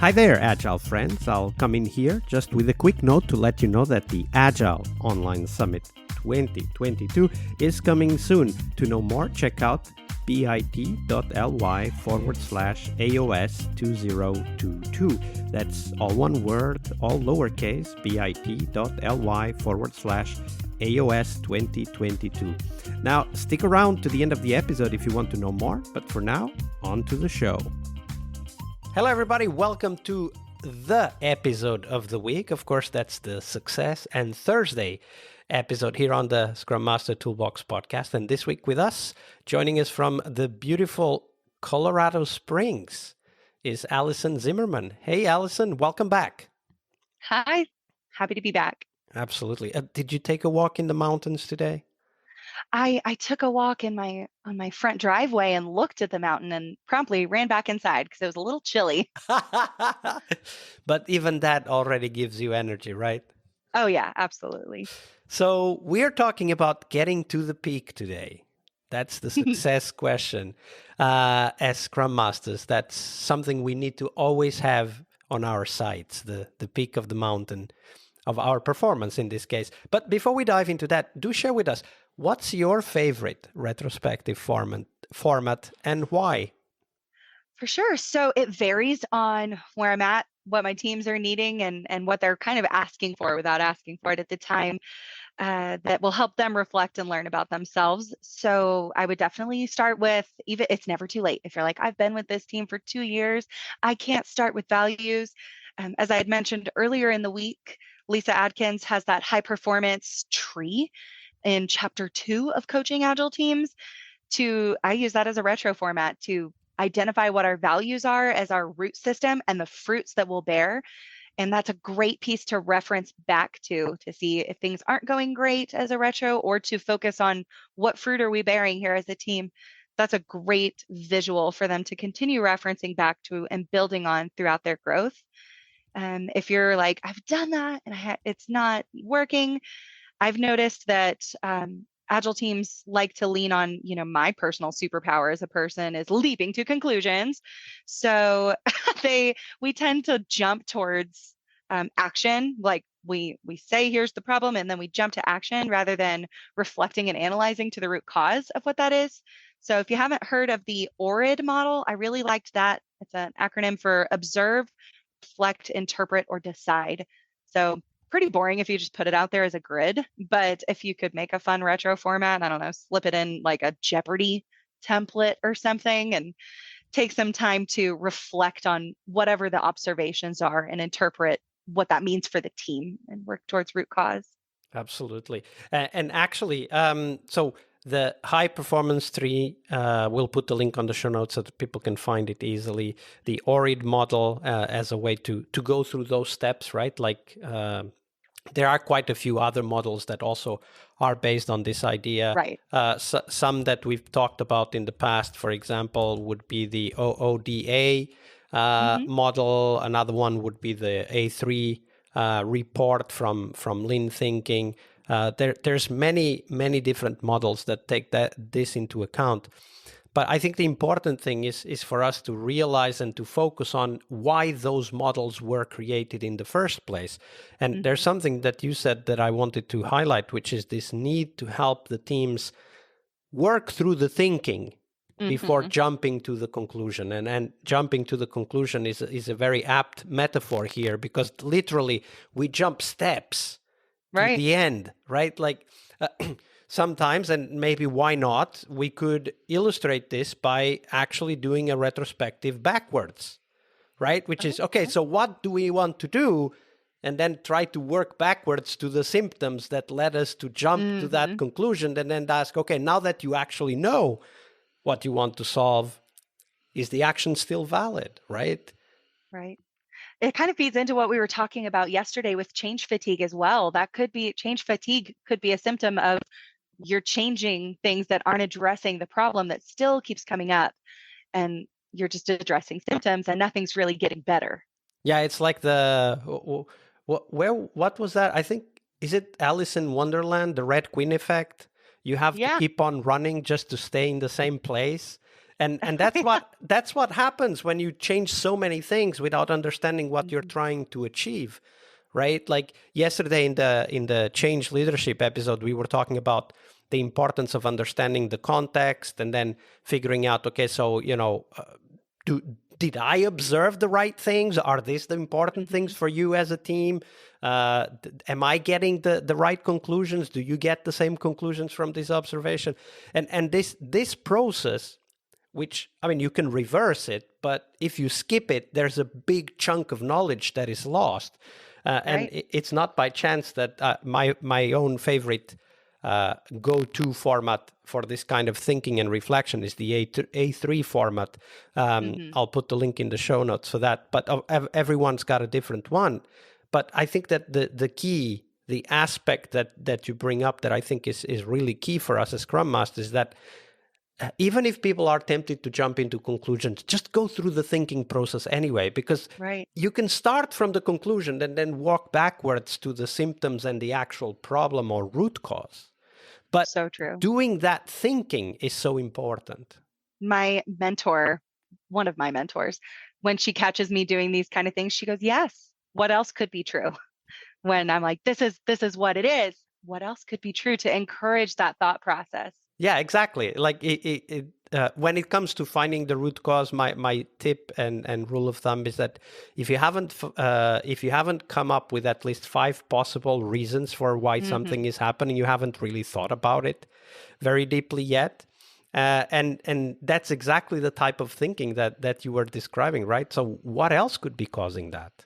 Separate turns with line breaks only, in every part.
Hi there, Agile friends. I'll come in here just with a quick note to let you know that the Agile Online Summit 2022 is coming soon. To know more, check out bit.ly/AOS2022. That's all one word, all lowercase, bit.ly/AOS2022. Now, stick around to the end of the episode if you want to know more, but for now, on to the show. Hello, everybody. Welcome to the episode of the week. Of course, that's the Success and Thursday episode here on the Scrum Master Toolbox podcast. And this week with us, joining us from the beautiful Colorado Springs, is Allison Zimmerman. Hey, Allison, welcome back.
Hi, happy to be back.
Absolutely. Did you take a walk in the mountains today?
I took a walk on my front driveway and looked at the mountain and promptly ran back inside because it was a little chilly.
But even that already gives you energy, right?
Oh, yeah, absolutely.
So we're talking about getting to the peak today. That's the success question. As Scrum Masters, that's something we need to always have on our sights, the peak of the mountain of our performance in this case. But before we dive into that, do share with us, what's your favorite retrospective format and why?
For sure. So it varies on where I'm at, what my teams are needing, and what they're kind of asking for without asking for it at the time. That will help them reflect and learn about themselves. So I would definitely start with, even it's never too late. If you're like, I've been with this team for 2 years, I can't start with values. As I had mentioned earlier in the week, Lyssa Adkins has that high performance tree in chapter 2 of Coaching Agile Teams. I use that as a retro format to identify what our values are as our root system and the fruits that we'll bear. And that's a great piece to reference back to see if things aren't going great as a retro, or to focus on what fruit are we bearing here as a team. That's a great visual for them to continue referencing back to and building on throughout their growth. If you're like, I've done that and it's not working, I've noticed that Agile teams like to lean on, my personal superpower as a person is leaping to conclusions. So we tend to jump towards action. Like we say, here's the problem, and then we jump to action rather than reflecting and analyzing to the root cause of what that is. So if you haven't heard of the ORID model, I really liked that. It's an acronym for observe, reflect, interpret, or decide. So pretty boring if you just put it out there as a grid, but if you could make a fun retro format, I don't know, slip it in like a Jeopardy template or something and take some time to reflect on whatever the observations are and interpret what that means for the team and work towards root cause.
Absolutely. And actually, so the high performance tree, we'll put the link on the show notes so that people can find it easily. The ORID model as a way to go through those steps, right? Like there are quite a few other models that also are based on this idea.
Right.
Some that we've talked about in the past, for example, would be the OODA model. Another one would be the A3 report from Lean Thinking. There's many different models that take this into account. But I think the important thing is for us to realize and to focus on why those models were created in the first place. And there's something that you said that I wanted to highlight, which is this need to help the teams work through the thinking before jumping to the conclusion. And jumping to the conclusion is a very apt metaphor here, because literally we jump steps to the end, right? Like sometimes, and maybe why not, we could illustrate this by actually doing a retrospective backwards, right? Which is, okay, so what do we want to do? And then try to work backwards to the symptoms that led us to jump to that conclusion, and then ask, okay, now that you actually know what you want to solve, is the action still valid, right?
Right. It kind of feeds into what we were talking about yesterday with change fatigue as well. Change fatigue could be a symptom of you're changing things that aren't addressing the problem that still keeps coming up, and you're just addressing symptoms and nothing's really getting better.
Yeah, it's like what was that? I think, is it Alice in Wonderland, the Red Queen effect? You have to keep on running just to stay in the same place. And that's what happens when you change so many things without understanding what you're trying to achieve, right? Like yesterday in the change leadership episode, we were talking about the importance of understanding the context and then figuring out, okay, so did I observe the right things? Are these the important things for you as a team? Am I getting the right conclusions? Do you get the same conclusions from this observation? And this process, which, I mean, you can reverse it, but if you skip it, there's a big chunk of knowledge that is lost. And it's not by chance that my own favorite go-to format for this kind of thinking and reflection is the A3 format. I'll put the link in the show notes for that, but everyone's got a different one. But I think that the key, the aspect that you bring up that I think is really key for us as Scrum Masters is that even if people are tempted to jump into conclusions, just go through the thinking process anyway, because you can start from the conclusion and then walk backwards to the symptoms and the actual problem or root cause. But
so true.
Doing that thinking is so important.
My mentor, one of my mentors, when she catches me doing these kind of things, she goes, yes, what else could be true? When I'm like, this is what it is. What else could be true to encourage that thought process?
Yeah, exactly. Like when it comes to finding the root cause, my tip and rule of thumb is that if you haven't come up with at least 5 possible reasons for why something is happening, you haven't really thought about it very deeply yet. And that's exactly the type of thinking that you were describing, right? So what else could be causing that?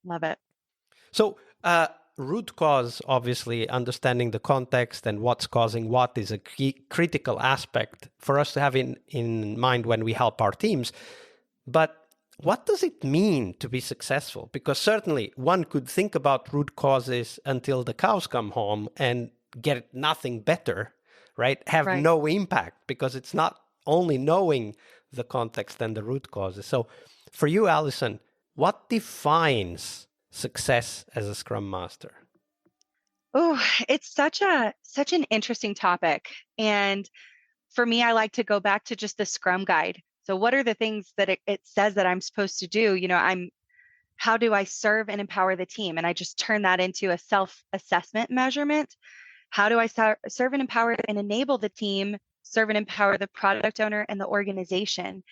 Love it.
So root cause, obviously, understanding the context and what's causing what is a key critical aspect for us to have in mind when we help our teams. But what does it mean to be successful? Because certainly one could think about root causes until the cows come home and get nothing better, right? Have no impact, because it's not only knowing the context and the root causes. So for you, Allison, what defines success as a Scrum Master?
Oh, it's such an interesting topic. And for me, I like to go back to just the Scrum Guide. So what are the things that it says that I'm supposed to do? How do I serve and empower the team? And I just turn that into a self-assessment measurement. How do I serve and empower and enable the team, serve and empower the product owner and the organization?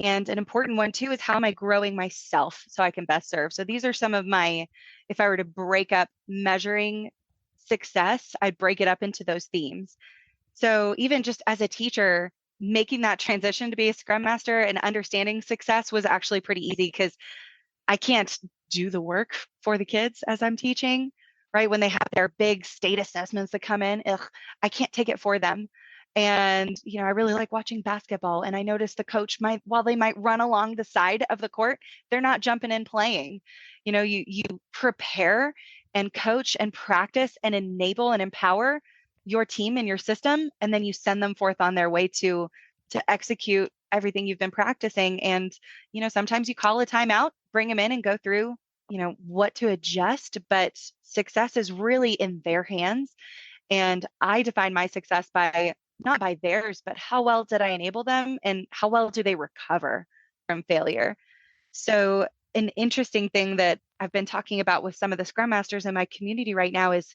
And an important one too is, how am I growing myself so I can best serve? So these are some of my, if I were to break up measuring success, I'd break it up into those themes. So even just as a teacher, making that transition to be a Scrum Master and understanding success was actually pretty easy, because I can't do the work for the kids as I'm teaching, right? When they have their big state assessments that come in, I can't take it for them. And, I really like watching basketball, and I notice the coach while they might run along the side of the court, they're not jumping in playing. You prepare and coach and practice and enable and empower your team and your system, and then you send them forth on their way to execute everything you've been practicing. And, sometimes you call a timeout, bring them in and go through, what to adjust, but success is really in their hands. And I define my success by not by theirs, but how well did I enable them and how well do they recover from failure? So an interesting thing that I've been talking about with some of the Scrum Masters in my community right now is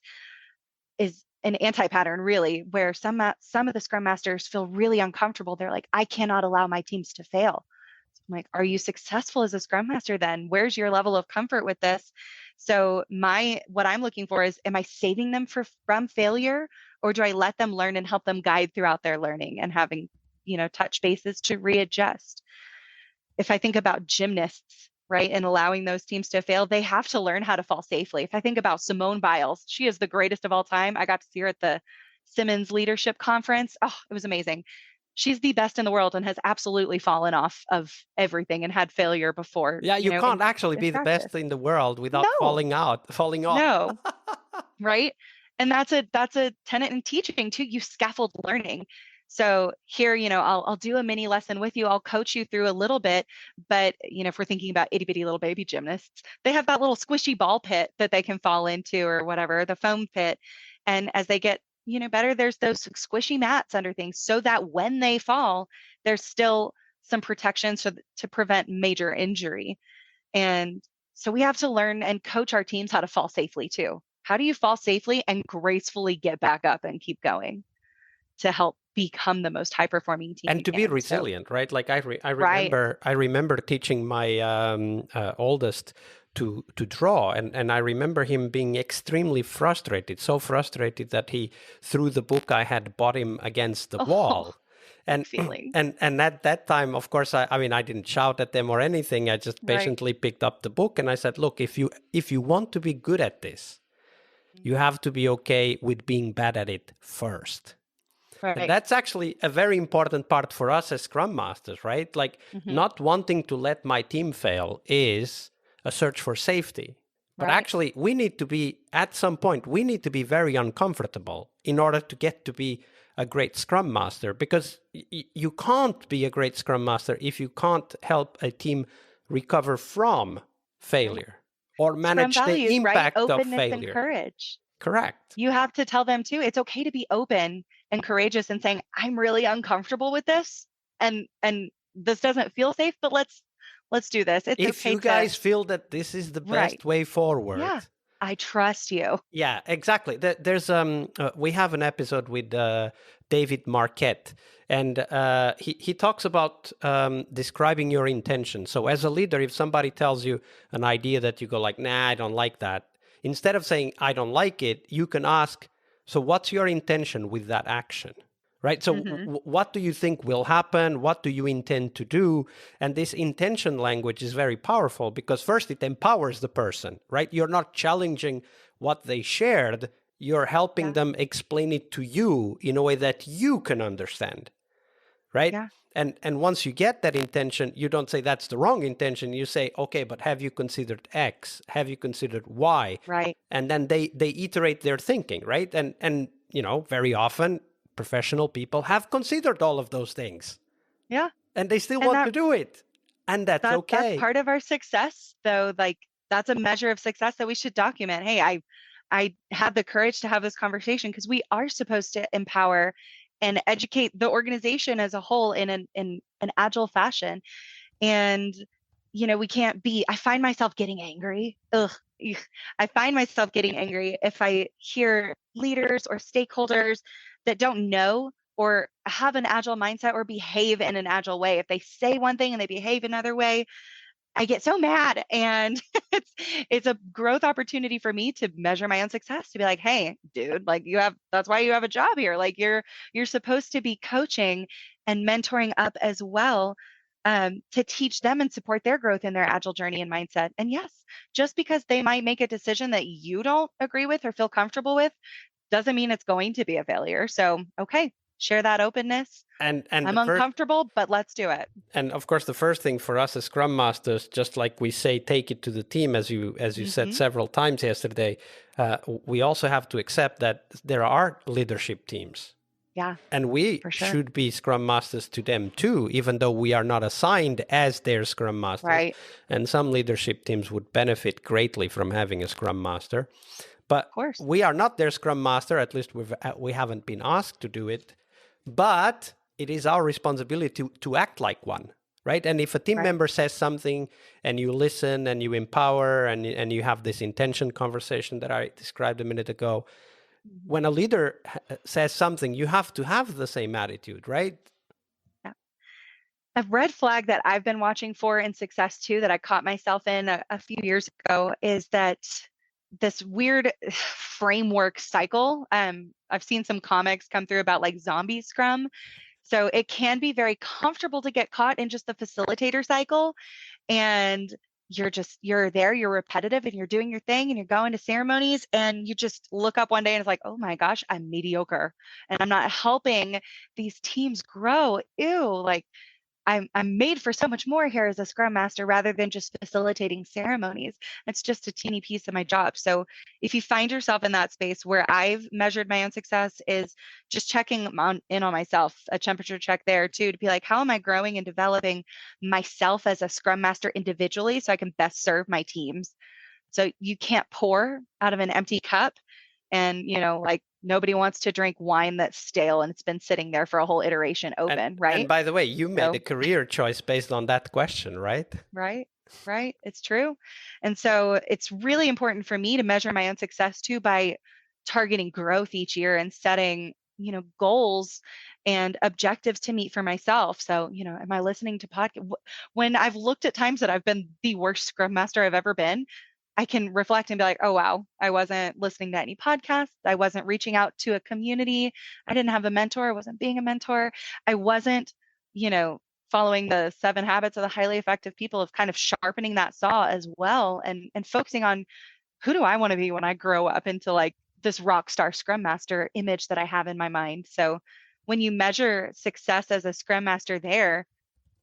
an anti-pattern, really, where some of the Scrum Masters feel really uncomfortable. They're like, I cannot allow my teams to fail. So I'm like, are you successful as a Scrum Master then? Where's your level of comfort with this? So what I'm looking for is, am I saving them from failure, or do I let them learn and help them guide throughout their learning and having, touch bases to readjust? If I think about gymnasts, right, and allowing those teams to fail, they have to learn how to fall safely. If I think about Simone Biles, she is the greatest of all time. I got to see her at the Simmons Leadership Conference. Oh, it was amazing. She's the best in the world and has absolutely fallen off of everything and had failure before.
Yeah, you can't actually be the best in the world without falling off.
No, right? And that's a tenet in teaching too. You scaffold learning. So here, I'll do a mini lesson with you. I'll coach you through a little bit, but if we're thinking about itty bitty little baby gymnasts, they have that little squishy ball pit that they can fall into, or whatever, the foam pit. And as they get, better, there's those squishy mats under things, so that when they fall, there's still some protections to prevent major injury. And so we have to learn and coach our teams how to fall safely too. How do you fall safely and gracefully get back up and keep going to help become the most high performing team
and
you
to
can?
be resilient, right? Like I
Right.
remember teaching my oldest to draw, and I remember him being extremely frustrated, so frustrated that he threw the book I had bought him against the
Oh,
wall.
big
And
feeling.
and at that time, of course, I mean I didn't shout at them or anything. I just
Right.
patiently picked up the book and I said, look, if you want to be good at this, you have to be okay with being bad at it first. And
Right.
that's actually a very important part for us as Scrum Masters, right? Like not wanting to let my team fail is a search for safety. But
Right.
actually, we need to be, at some point, we need to be very uncomfortable in order to get to be a great Scrum Master, because you can't be a great Scrum Master if you can't help a team recover from failure or
Scrum
manage the
values, right?
impact of
Openness and
failure.
courage.
Correct.
You have to tell them too, it's okay to be open and courageous and saying, I'm really uncomfortable with this. And this doesn't feel safe, but let's do this. It's
If
okay
you
to,
guys feel that this is the
right.
best way forward.
Yeah. I trust you.
Yeah, exactly. There's we have an episode with David Marquette, and he talks about describing your intention. So as a leader, if somebody tells you an idea that you go like, nah, I don't like that, instead of saying I don't like it, you can ask, so what's your intention with that action? Right? So what do you think will happen? What do you intend to do? And this intention language is very powerful because first it empowers the person, right? You're not challenging what they shared. You're helping them explain it to you in a way that you can understand, right?
Yeah.
And once you get that intention, you don't say that's the wrong intention. You say, okay, but have you considered X? Have you considered Y?
Right.
And then they iterate their thinking, right? And you know, very often professional people have considered all of those things.
Yeah.
And they still
And
want to do it. And that's okay.
That's part of our success, though. Like that's a measure of success that we should document. Hey, I had the courage to have this conversation because we are supposed to empower and educate the organization as a whole in an agile fashion. And we can't be. I find myself getting angry. I find myself getting angry if I hear leaders or stakeholders that don't know or have an agile mindset or behave in an agile way. If they say one thing and they behave another way, I get so mad. And it's a growth opportunity for me to measure my own success, to be like, hey, dude, like that's why you have a job here. Like you're supposed to be coaching and mentoring up as well, to teach them and support their growth in their agile journey and mindset. And yes, just because they might make a decision that you don't agree with or feel comfortable with doesn't mean it's going to be a failure. So, okay, share that openness.
And
I'm uncomfortable, but let's do it.
And of course, the first thing for us as Scrum Masters, just like we say, take it to the team, as you said several times yesterday, we also have to accept that there are leadership teams.
Yeah.
And we should be Scrum Masters to them too, even though we are not assigned as their Scrum Masters.
Right.
And some leadership teams would benefit greatly from having a Scrum Master. But we are not their Scrum Master, at least we haven't been asked to do it. But it is our responsibility to act like one, right? And if a team member says something and you listen and you empower and you have this intention conversation that I described a minute ago, when a leader says something, you have to have the same attitude, right?
Yeah. A red flag that I've been watching for in success too, that I caught myself in a few years ago, is that this weird framework cycle. I've seen some comics come through about like zombie Scrum. So it can be very comfortable to get caught in just the facilitator cycle, and you're there, you're repetitive, and you're doing your thing, and you're going to ceremonies, and you just look up one day and it's like, oh my gosh, I'm mediocre and I'm not helping these teams grow. Ew, like I'm made for so much more here as a Scrum Master rather than just facilitating ceremonies. It's just a teeny piece of my job. So if you find yourself in that space, where I've measured my own success is just checking in on myself, a temperature check there too, to be like, how am I growing and developing myself as a Scrum Master individually so I can best serve my teams? So you can't pour out of an empty cup and, like Nobody wants to drink wine that's stale and it's been sitting there for a whole iteration open, right?
And by the way, you made a career choice based on that question, right?
Right. It's true. And so it's really important for me to measure my own success too by targeting growth each year and setting, goals and objectives to meet for myself. So, am I listening to podcasts? When I've looked at times that I've been the worst Scrum Master I've ever been, I can reflect and be like, oh, wow, I wasn't listening to any podcasts. I wasn't reaching out to a community. I didn't have a mentor. I wasn't being a mentor. I wasn't, following the 7 habits of the highly effective people, of kind of sharpening that saw as well, and focusing on who do I want to be when I grow up into like this rock star Scrum Master image that I have in my mind. So when you measure success as a Scrum Master there,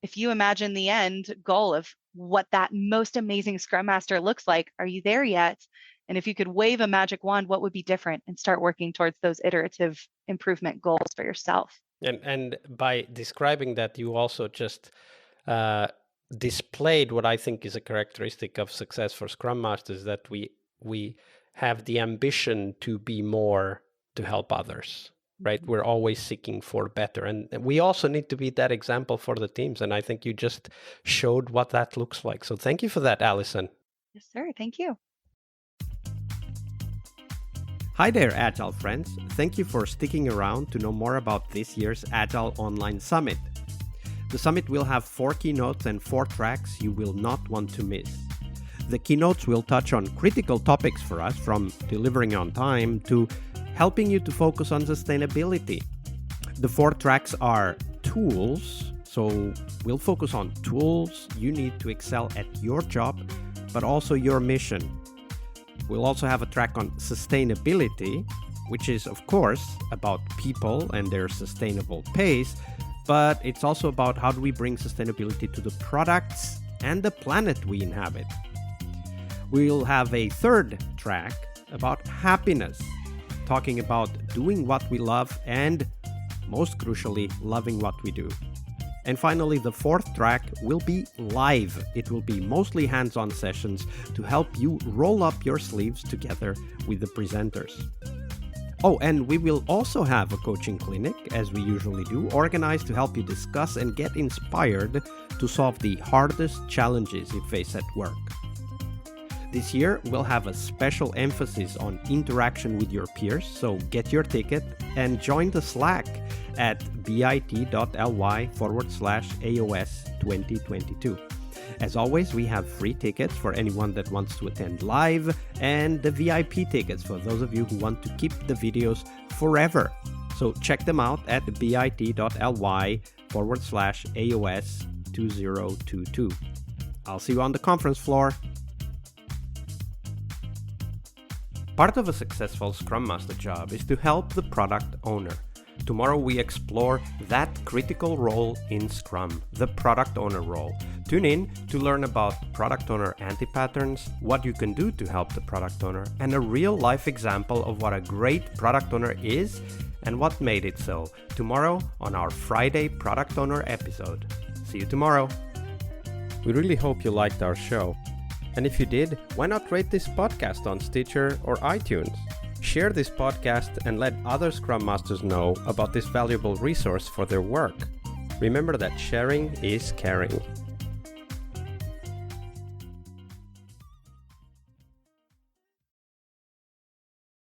if you imagine the end goal of what that most amazing Scrum Master looks like, are you there yet? And if you could wave a magic wand, what would be different, and start working towards those iterative improvement goals for yourself?
And by describing that, you also just displayed what I think is a characteristic of success for Scrum Masters, that we have the ambition to be more, to help others, right? We're always seeking for better. And we also need to be that example for the teams. And I think you just showed what that looks like. So thank you for that, Allison.
Yes, sir. Thank you.
Hi there, Agile friends. Thank you for sticking around to know more about this year's Agile Online Summit. The summit will have 4 keynotes and 4 tracks you will not want to miss. The keynotes will touch on critical topics for us, from delivering on time to helping you to focus on sustainability. The 4 tracks are tools, so we'll focus on tools you need to excel at your job, but also your mission. We'll also have a track on sustainability, which is, of course, about people and their sustainable pace, but it's also about how do we bring sustainability to the products and the planet we inhabit. We'll have a 3rd track about happiness, talking about doing what we love and, most crucially, loving what we do. And finally, the 4th track will be live. It will be mostly hands-on sessions to help you roll up your sleeves together with the presenters. Oh, and we will also have a coaching clinic, as we usually do, organized to help you discuss and get inspired to solve the hardest challenges you face at work. This year, we'll have a special emphasis on interaction with your peers, so get your ticket and join the Slack at bit.ly/AOS 2022. As always, we have free tickets for anyone that wants to attend live, and the VIP tickets for those of you who want to keep the videos forever. So check them out at bit.ly/AOS 2022. I'll see you on the conference floor. Part of a successful Scrum Master job is to help the product owner. Tomorrow we explore that critical role in Scrum, the product owner role. Tune in to learn about product owner anti-patterns, what you can do to help the product owner, and a real-life example of what a great product owner is and what made it so. Tomorrow on our Friday Product Owner episode. See you tomorrow. We really hope you liked our show. And if you did, why not rate this podcast on Stitcher or iTunes? Share this podcast and let other Scrum Masters know about this valuable resource for their work. Remember that sharing is caring.